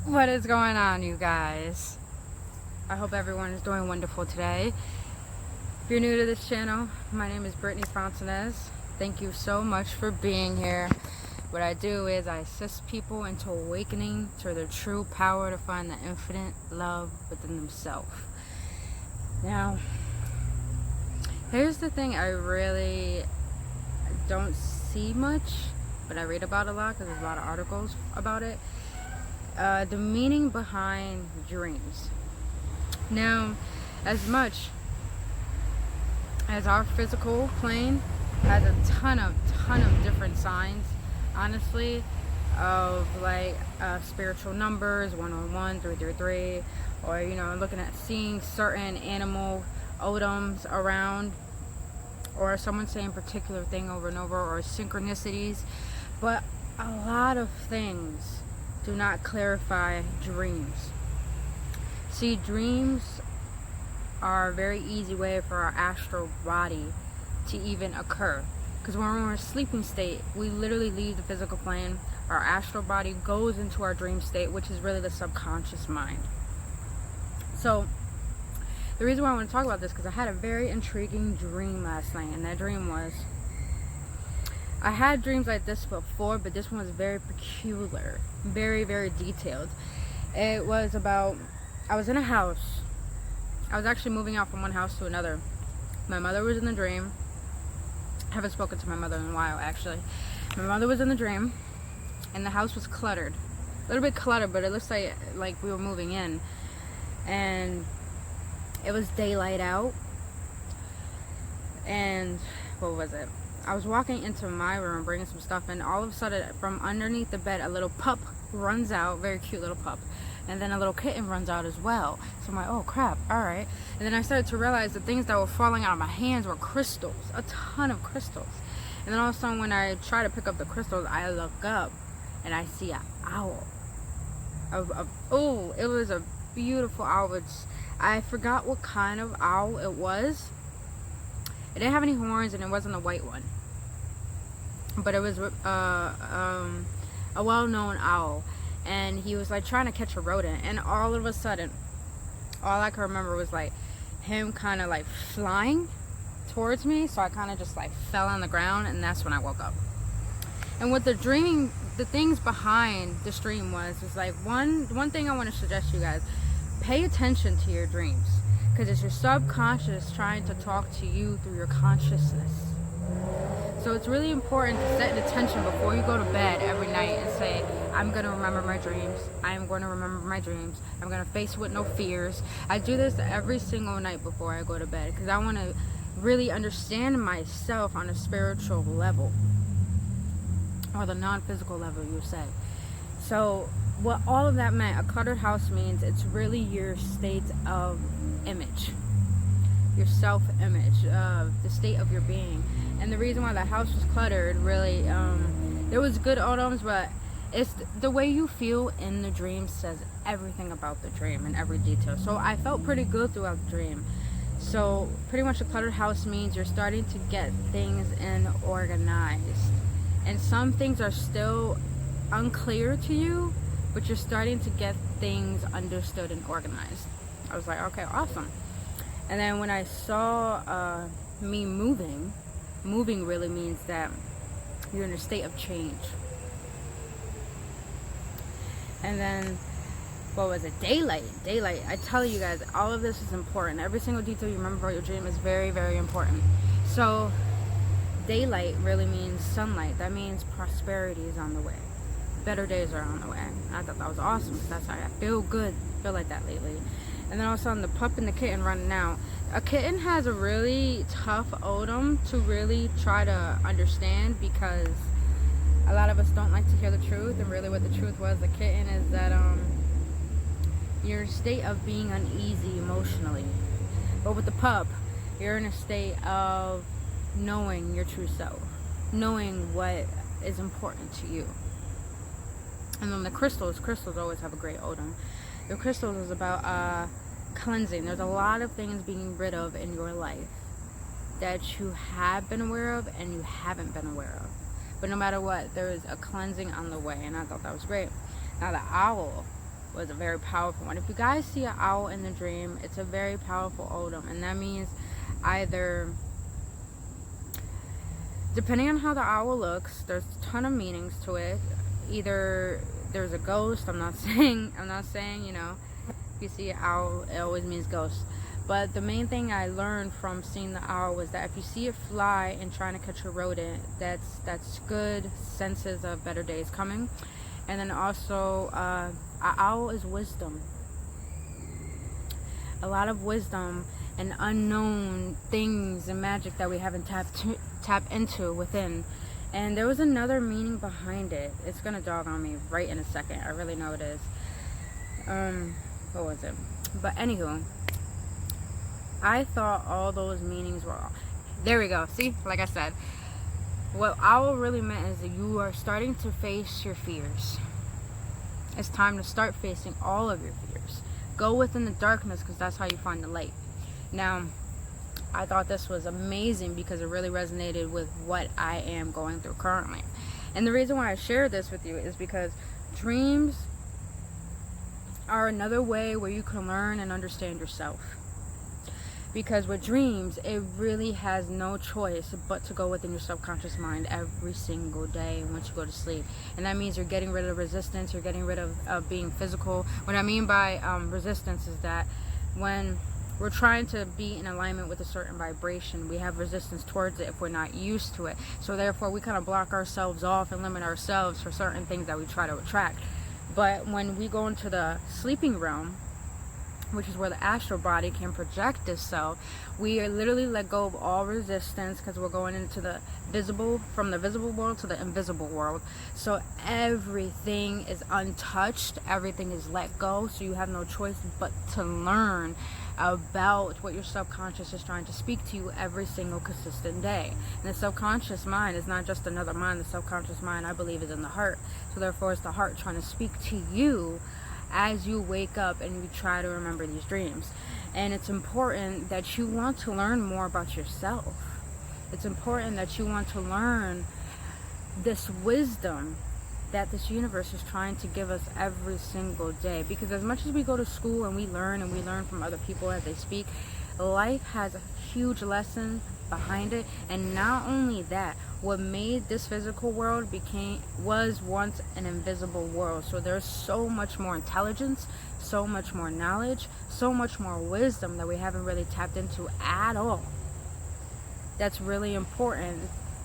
What is going on, you guys? I hope everyone is doing wonderful today. If you're new to this channel, my name is Brittany Fontanez. Thank you so much for being here. What I do is I assist people into awakening to their true power to find the infinite love within themselves. Now, here's the thing I really don't see much, but I read about a lot because there's a lot of articles about it. The meaning behind dreams. Now, as much as our physical plane has a ton of different signs, honestly, of like spiritual numbers, 111, 333, or looking at seeing certain animal totems around, or someone saying a particular thing over and over, or synchronicities, but a lot of things do not clarify dreams. See, dreams are a very easy way for our astral body to even occur. Because when we're in a sleeping state, we literally leave the physical plane. Our astral body goes into our dream state, which is really the subconscious mind. So, the reason why I want to talk about this, because I had a very intriguing dream last night. And that dream was, I had dreams like this before, but this one was very peculiar, very, very detailed. It was about, I was in a house. I was actually moving out from one house to another. My mother was in the dream. I haven't spoken to my mother in a while, actually. My mother was in the dream, and the house was cluttered. A little bit cluttered, but it looks like we were moving in. And it was daylight out. And what was it? I was walking into my room, bringing some stuff, and all of a sudden, from underneath the bed, a little pup runs out, very cute little pup, and then a little kitten runs out as well. So I'm like, oh crap, all right. And then I started to realize the things that were falling out of my hands were crystals, a ton of crystals. And then all of a sudden, when I try to pick up the crystals, I look up, and I see an owl. Oh, it was a beautiful owl. I forgot what kind of owl it was. It didn't have any horns, and it wasn't a white one, but it was a well-known owl, and he was like trying to catch a rodent, and all of a sudden, all I could remember was like him kind of like flying towards me, so I kind of just like fell on the ground, and that's when I woke up. And what the things behind this dream was like one thing I want to suggest you guys: pay attention to your dreams. Because it's your subconscious trying to talk to you through your consciousness. So it's really important to set an intention before you go to bed every night and say, I'm going to remember my dreams. I am going to remember my dreams. I'm going to face with no fears. I do this every single night before I go to bed because I want to really understand myself on a spiritual level, or the non-physical level, you say. So what all of that meant, a cluttered house means it's really your state of image, your self-image, the state of your being. And the reason why the house was cluttered, really, there was good items, but it's the way you feel in the dream says everything about the dream and every detail. So I felt pretty good throughout the dream. So pretty much a cluttered house means you're starting to get things in organized, and some things are still unclear to you, but you're starting to get things understood and organized. I was like, okay, awesome. And then when I saw me moving really means that you're in a state of change. And then, what was it? Daylight. I tell you guys, all of this is important. Every single detail you remember about your dream is very, very important. So, daylight really means sunlight. That means prosperity is on the way. Better days are on the way. I thought that was awesome. That's how I feel like that lately. And then all of a sudden, the pup and the kitten running out. A kitten has a really tough totem to really try to understand, because a lot of us don't like to hear the truth. And really what the truth was, the kitten, is that you're in a state of being uneasy emotionally. But with the pup, you're in a state of knowing your true self, knowing what is important to you. And then the crystals always have a great odor. The crystals is about cleansing. There's a lot of things being rid of in your life that you have been aware of and you haven't been aware of. But no matter what, there is a cleansing on the way, and I thought that was great. Now the owl, was a very powerful one. If you guys see an owl in the dream, it's a very powerful omen, and that means either, depending on how the owl looks, there's a ton of meanings to it. Either there's a ghost. I'm not saying, you know, if you see an owl, it always means ghost. But the main thing I learned from seeing the owl was that if you see it fly and trying to catch a rodent, that's good senses of better days coming. And then also, an owl is wisdom. A lot of wisdom and unknown things and magic that we haven't tapped into within. And there was another meaning behind it. It's gonna dog on me right in a second. I really know it is. What was it? But anywho, I thought all those meanings were all... There we go. See, like I said, what owl really meant is that you are starting to face your fears. It's time to start facing all of your fears. Go within the darkness, because that's how you find the light. Now, I thought this was amazing because it really resonated with what I am going through currently. And the reason why I share this with you is because dreams are another way where you can learn and understand yourself. Because with dreams, it really has no choice but to go within your subconscious mind every single day once you go to sleep. And that means you're getting rid of resistance, you're getting rid of being physical. What I mean by resistance is that when we're trying to be in alignment with a certain vibration, we have resistance towards it if we're not used to it. So therefore, we kind of block ourselves off and limit ourselves for certain things that we try to attract. But when we go into the sleeping realm, which is where the astral body can project itself, we literally let go of all resistance, because we're going into the visible, from the visible world to the invisible world. So everything is untouched, everything is let go, so you have no choice but to learn about what your subconscious is trying to speak to you every single consistent day. And the subconscious mind is not just another mind. The subconscious mind, I believe, is in the heart. So therefore, it's the heart trying to speak to you as you wake up and you try to remember these dreams. And it's important that you want to learn more about yourself. It's important that you want to learn this wisdom that this universe is trying to give us every single day. Because as much as we go to school and we learn from other people as they speak, life has a huge lesson behind it. And not only that, what made this physical world was once an invisible world. So there's so much more intelligence, so much more knowledge, so much more wisdom that we haven't really tapped into at all. That's really important,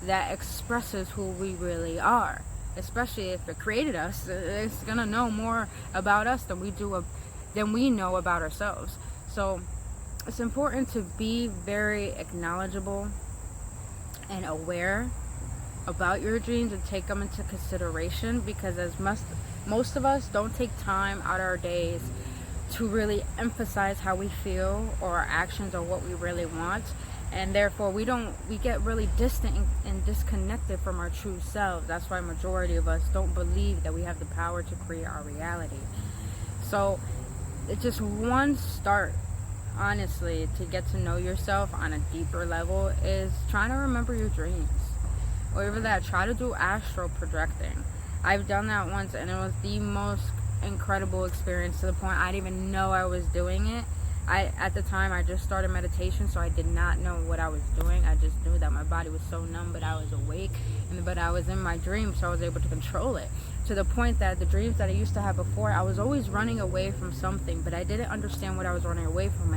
that expresses who we really are. Especially if it created us, it's gonna know more about us than we know about ourselves. So it's important to be very acknowledgeable and aware about your dreams and take them into consideration, because as most of us don't take time out of our days to really emphasize how we feel or our actions or what we really want. And therefore we get really distant and disconnected from our true selves. That's why majority of us don't believe that we have the power to create our reality. So it's just one start, honestly, to get to know yourself on a deeper level is trying to remember your dreams. Or even that, try to do astral projecting. I've done that once and it was the most incredible experience, to the point I didn't even know I was doing it. At the time, I just started meditation, so I did not know what I was doing. I just knew that my body was so numb, but I was awake, but I was in my dream, so I was able to control it. To the point that the dreams that I used to have before, I was always running away from something, but I didn't understand what I was running away from.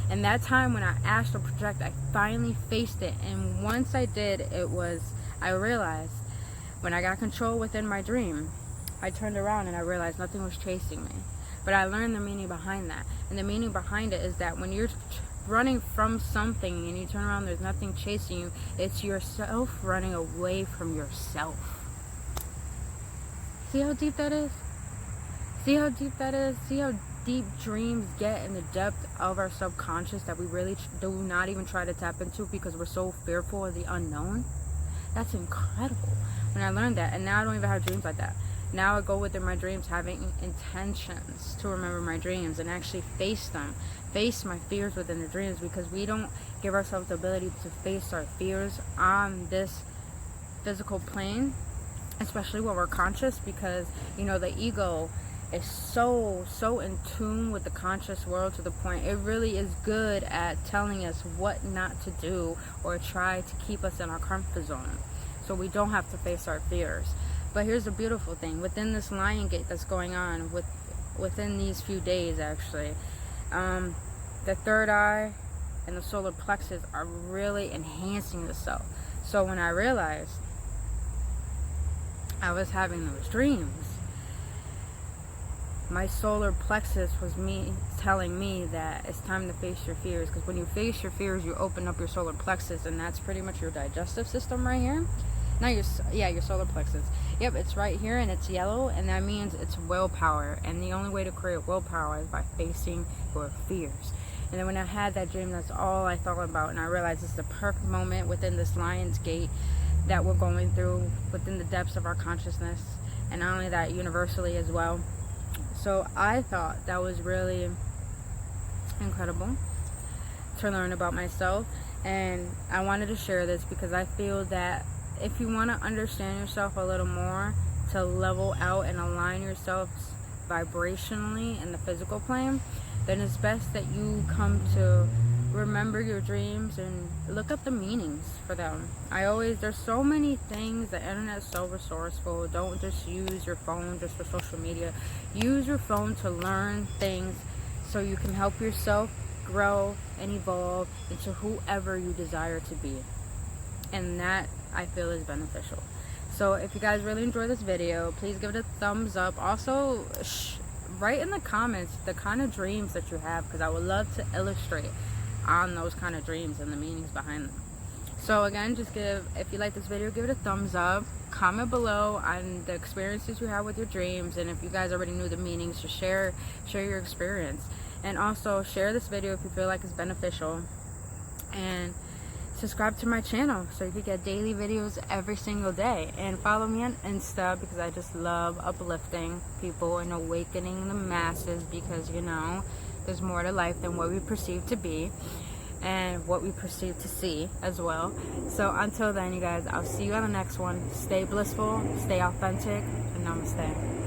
And that time when I astral project, I finally faced it. And once I did, I realized when I got control within my dream, I turned around and I realized nothing was chasing me. But I learned the meaning behind that. And the meaning behind it is that when you're running from something and you turn around, there's nothing chasing you. It's yourself running away from yourself. See how deep that is? See how deep that is? See how deep dreams get in the depth of our subconscious that we really do not even try to tap into because we're so fearful of the unknown? That's incredible. When I learned that, and now I don't even have dreams like that. Now I go within my dreams having intentions to remember my dreams and actually face them. Face my fears within the dreams, because we don't give ourselves the ability to face our fears on this physical plane, especially when we're conscious, because, the ego is so in tune with the conscious world, to the point it really is good at telling us what not to do or try to keep us in our comfort zone, so we don't have to face our fears. But here's the beautiful thing: within this lion gate that's going on within these few days, actually, the third eye and the solar plexus are really enhancing the self. So when I realized I was having those dreams, my solar plexus was telling me that it's time to face your fears. Because when you face your fears, you open up your solar plexus, and that's pretty much your digestive system right here. Not your solar plexus. Yep, it's right here, and it's yellow, and that means it's willpower. And the only way to create willpower is by facing your fears. And then when I had that dream, that's all I thought about, and I realized it's the perfect moment within this lion's gate that we're going through within the depths of our consciousness, and not only that, universally as well. So I thought that was really incredible to learn about myself, and I wanted to share this because I feel that if you want to understand yourself a little more, to level out and align yourself vibrationally in the physical plane, then it's best that you come to remember your dreams and look up the meanings for them. There's so many things. The internet is so resourceful. Don't just use your phone just for social media. Use your phone to learn things so you can help yourself grow and evolve into whoever you desire to be. And that, I feel, is beneficial. So if you guys really enjoy this video, please give it a thumbs up. Also, write in the comments the kind of dreams that you have, because I would love to illustrate on those kind of dreams and the meanings behind them. So again, if you like this video, give it a thumbs up. Comment below on the experiences you have with your dreams, and if you guys already knew the meanings, just share your experience. And also share this video if you feel like it's beneficial, and subscribe to my channel so you can get daily videos every single day. And follow me on Insta, because I just love uplifting people and awakening the masses, because there's more to life than what we perceive to be and what we perceive to see as well. So until then, you guys, I'll see you on the next one. Stay blissful, stay authentic, and namaste.